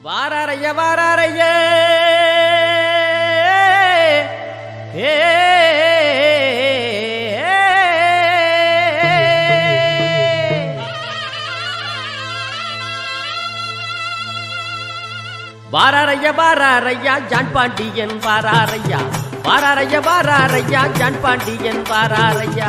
வாராரைய வாராரைய ஏ வாராரைய வாராரையா John Pandian வாராரையா வாராரைய வாராரையா John Pandian வாராரையா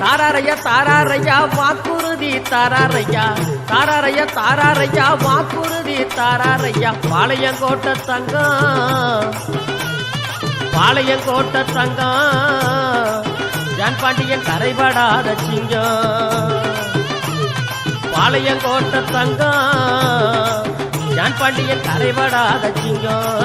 தாராரையா தாராரையா வாக்குறுதி தாராரையா தாராரையா தாராரையா வாக்குறுதி தாராரையா பாளையங்கோட்டை தங்கம் பாளையங்கோட்டை தங்கம் John Pandian கரைபடாத சிங்கம் பாளையங்கோட்டை தங்கம் ஜான் பாண்டியன் கரைபடாத சிங்கம்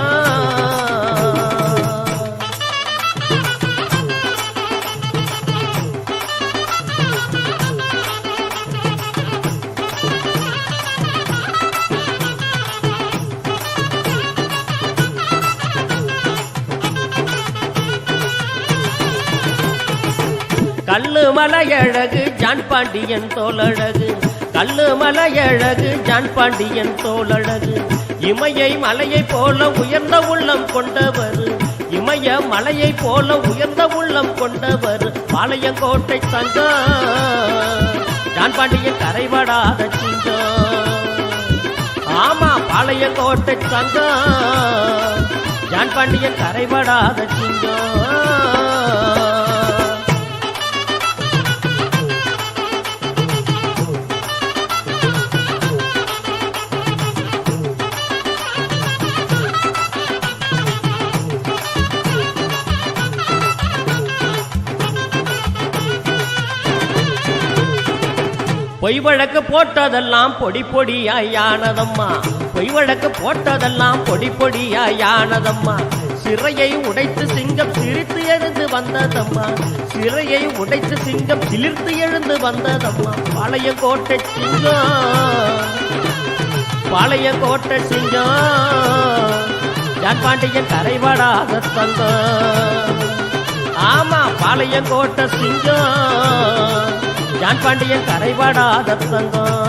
கல்லு மலையழகு ஜான் பாண்டியன் தோளழகு கல்லு மலையழகு ஜான் பாண்டியன் தோளழகு இமயை மலையை போல உயர்ந்த உள்ளம் கொண்டவர் இமய மலையை போல உயர்ந்த உள்ளம் கொண்டவர் பாளையங்கோட்டை தங்கம் ஜான் பாண்டியன் கரைபடாத சிங்கம் ஆமா பாளையங்கோட்டை தங்கம் ஜான் பாண்டியன் கரைபடாத சிங்கம் பொய் வழக்கு போட்டதெல்லாம் பொடி பொடியாயானதம்மா பொய் வழக்கு போட்டதெல்லாம் பொடி பொடியாயானதம்மா சிறையை உடைத்து சிங்கம் சிரித்து எழுந்து வந்ததம்மா சிறையை உடைத்து சிங்கம் சிலிர்த்து எழுந்து வந்ததம்மா பாளையங்கோட்டை சிங்கம் பாளையங்கோட்டை சிங்கம் ஜான் பாண்டியன் கரைபடாத தங்கம் ஆமா பாளையங்கோட்டை சிங்கம் ஜான் பாண்டியன் கரைபடாத தங்கம்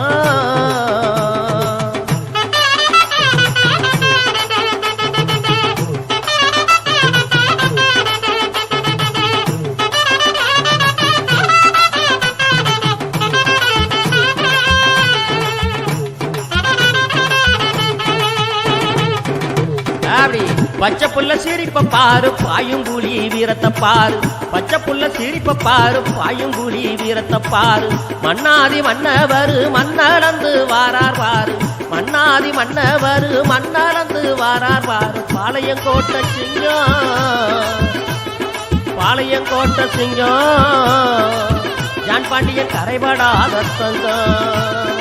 பச்சை புள்ள சிரிப்ப பாரு பாயுங்குழி வீரத்தை பாரு பச்சை புள்ள சிரிப்ப பாரு பாயுங்குழி வீரத்தை பாரு மன்னாதி மன்னவர் மன்னளந்து வாரார் பாரு மன்னாதி மன்னவர் மன்னளந்து வாரார் பாரு பாளையங்கோட்டை சிங்கம் பாளையங்கோட்டை சிங்கம் ஜான் பாண்டியன் கரைபடாத தங்கம்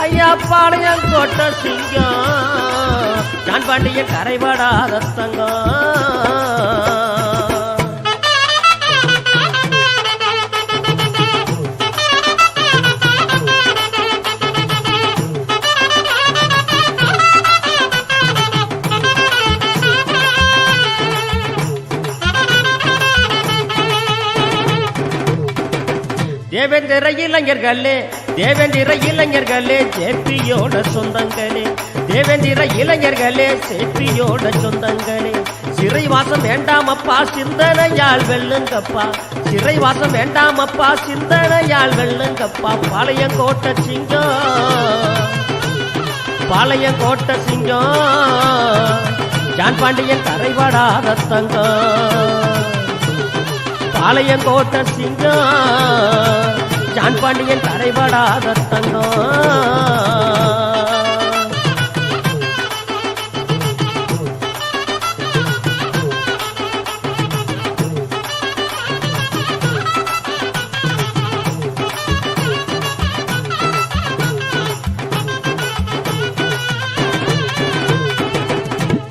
ஐயா பாளையங்கோட்டை சிங்கம் ஜான் பாண்டியன் கரைபடாத தங்கம் தேவேந்திர இளைஞர்களே தேவேந்திர இளைஞர்களே ஜேபியோட சொந்தங்களே தேவேந்திர இளைஞர்களே ஜேபியோட சொந்தங்களே சிறைவாசம் வேண்டாமப்பா சிந்தனையால் வெல்லுங்கப்பா சிறைவாசம் வேண்டாமப்பா சிந்தனையால் வெல்லுங்கப்பா பாளையங்கோட்டை சிங்கம் பாளையங்கோட்டை சிங்கம் ஜான் பாண்டியன் கரைபடாத தங்கம் பாளையங்கோட்டை சிங்கம் ஜான் பாண்டியன் கரைபடாத தங்கம்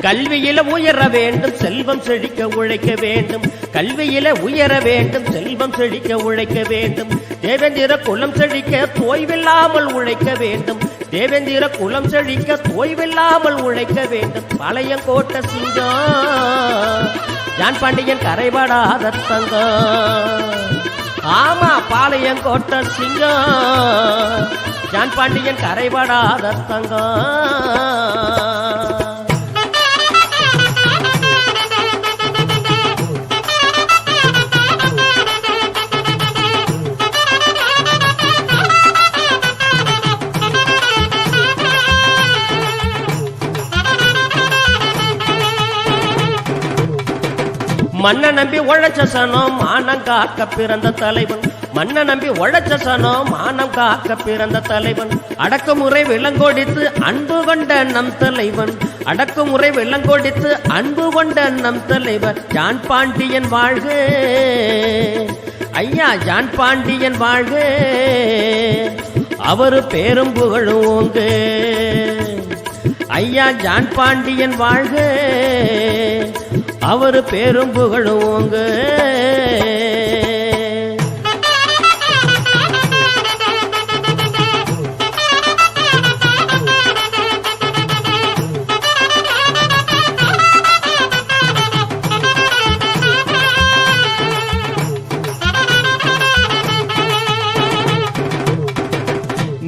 கல்வியில உயர வேண்டும் செல்வம் செழிக்க உழைக்க வேண்டும் கல்வியில உயர வேண்டும் செல்வம் செழிக்க உழைக்க வேண்டும் தேவேந்திர குலம் செழிக்க தோய்வில்லாமல் உழைக்க வேண்டும் தேவேந்திர குலம் செழிக்க தோய்வில்லாமல் உழைக்க வேண்டும் பாளையங்கோட்டை சிங்கம் ஜான் பாண்டியன் கரைபடாத தங்கம் ஆமா பாளையங்கோட்டை சிங்கம் ஜான் பாண்டியன் கரைபடாத தங்கம் மண்ணை நம்பி உழைச்ச சனம் மானம் காக்க பிறந்த தலைவன். மண்ணை நம்பி உழைச்ச சனம் மானம் காக்க பிறந்த தலைவன். அடக்குமுறை விலங்கோடித்து அன்பு கொண்ட நம் தலைவன். அடக்குமுறை விலங்கோடித்து அன்பு கொண்ட நம் தலைவர். ஜான் பாண்டியன் வாழ்க ஐயா, ஜான் பாண்டியன் வாழ்க, அவரு பேரும் புகழுவோங்க ஐயா. ஜான் பாண்டியன் வாழ்க, அவரு பேரும் புகழுவோங்க.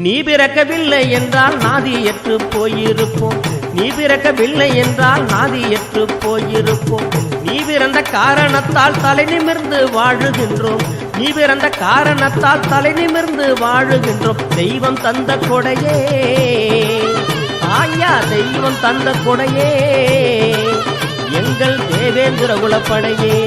நீ பிறக்கவில்லை என்றால் நாதியற்று போயிருப்போம். நீ பிறக்கவில்லை என்றால் நாதியற்று போயிருப்போம். நீ பிறந்த காரணத்தால் தலை நிமிர்ந்து வாழுகின்றோம். நீ பிறந்த காரணத்தால் தலை நிமிர்ந்து வாழுகின்றோம். தெய்வம் தந்த கொடையே ஆயா, தெய்வம் தந்த கொடையே எங்கள் தேவேந்திர குலப்படையே.